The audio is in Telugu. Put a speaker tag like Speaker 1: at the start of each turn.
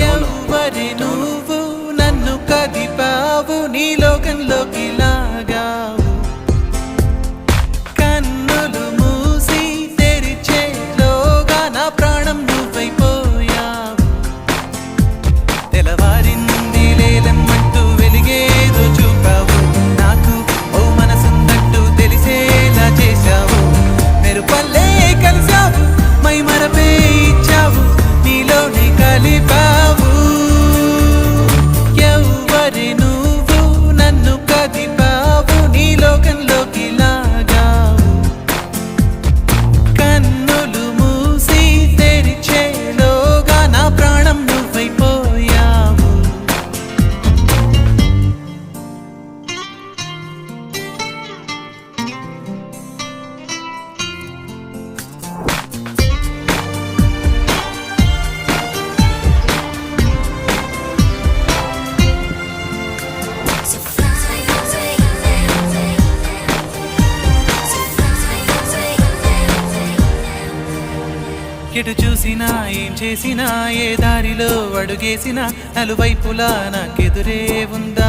Speaker 1: ఎవరి నువ్వు నన్ను కదిపావు నీ లోకంలోకి లాగావు కన్నులు మూసి తెరిచేలోగా నా ప్రాణం నువ్వైపోయావు తెల్లవారింది లేలమ్మంటూ వెలిగేదో చూపావు నాకు ఓ మనసున్నట్టు తెలిసేలా చేశావు మెరుపల్లే కలిసావు మై మరపే ఇచ్చావు నీలోనే కలిపావు ఎవరి నువ్వు నన్ను కదిపావు నీ లోకంలోకి లాగావు కన్నులు మూసి తెరిచేలోగా నా ప్రాణం నువ్వైపోయావు ఎటు చూసినా ఏం చేసినా ఏ దారిలో అడుగేసినా నలువైపులా నాకెదురే ఉందా